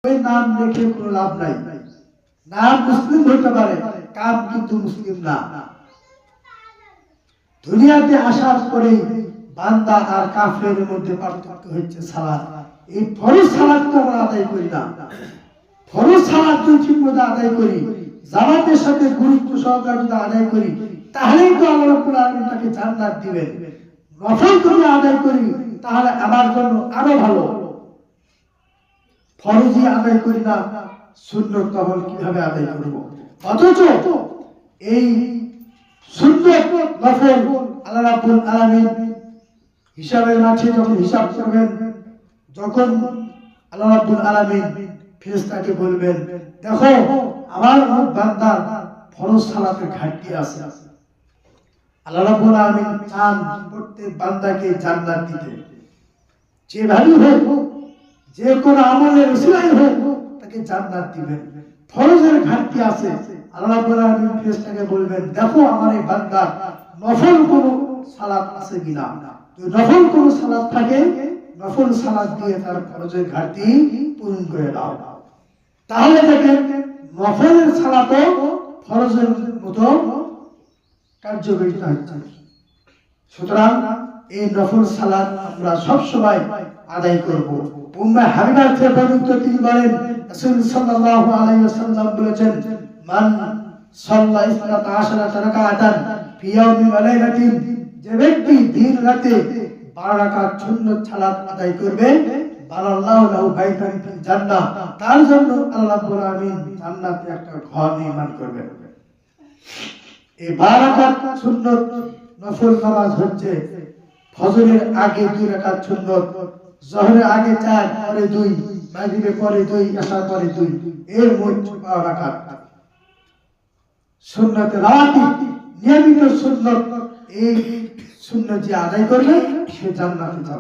ওই নাম রেখে কোনো লাভ নাই। নাম মুসলিম হতে পারে, কাম কিন্তু মুসলিম না। দুনিয়াতে আসার পরে বান্দা আর কাফেরের মধ্যে পার্থক্য হচ্ছে সালাত। এই ফরজ সালাত তো আমরা আদায় করি না। ফরজ সালাত যদি ঠিকমতো আদায় করি, জামাতের সাথে গুরুত্ব সহকারে যদি আদায় করি, তাহলেই তো আল্লাহ রাব্বুল আলামিন তাকে জান্নাত দিবেন। নফল যদি আদায় করি তাহলে আমার জন্য আরো ভালো। ফরজি আদায় করি না, সুন্নত নফল কিভাবে আদায় করব? অথচ এই সুন্নত নফল আল্লাহ রাব্বুল আলামিন হিসাবের মাঠে যখন হিসাব করবেন, যখন আল্লাহ রাব্বুল আলামিন ফেরেশতাকে বলবেন, দেখো আমার বান্দার ফরজ সালাতের ঘাটতি আছে। আল্লাহ রাব্বুল আলামিন চান প্রত্যেক বান্দাকে জান্নাত দিতে। যেভাবে হোক, যে কোনো আমলের উসিলায় হোক, তাকে জান্নাত দিবেন। ফরজের ঘাটতি আছে, আল্লাহ রাব্বুল আলামিন ফেরেশতাকে বলবেন, দেখো আমার এই বান্দার নফল কোনো সালাত আছে কিনা। যদি নফল কোনো সালাত থাকে, নফল সালাত দিয়ে তার ফরজের ঘাটতি পূরণ করে দাও। তাহলে দেখেন নফলের সালাতও ফরজের মতো কার্যকারিতা হচ্ছে। সুতরাং এই নফল সালাত আমরা সব সময় আদায় করব। উম্মে হাবিবা থেকে বর্ণিত তিনি বলেন, রাসূল সাল্লাল্লাহু আলাইহি ওয়াসাল্লাম বলেছেন, মান সাল্লা 12 রাকাতান ফি ইয়াউমি ওয়া লাইলাতিন, যে ব্যক্তি দিন রাতে 12 রাকাত সুন্নাত সালাত আদায় করবে, বানাল্লাহু লাহু বাইতান ফিল জান্নাহ, তার জন্য আল্লাহ রাব্বুল আলামিন জান্নাতে একটা ঘর নির্মাণ করবেন। এই 12 রাকাত সুন্নাত নফল নামাজ হচ্ছে ফজরের আগে 2 রাকাত সুন্নাত, যোহরের আগে 4, পরে 2, মাগরিবের পরে 2, ইশার পরে 2, এর মোট 12 রাকাত সুন্নাত রাওয়াতিব, নিয়মিত সুন্নাত। এই সুন্নাত যে আদায় করবে সে জান্নাতে যাবে।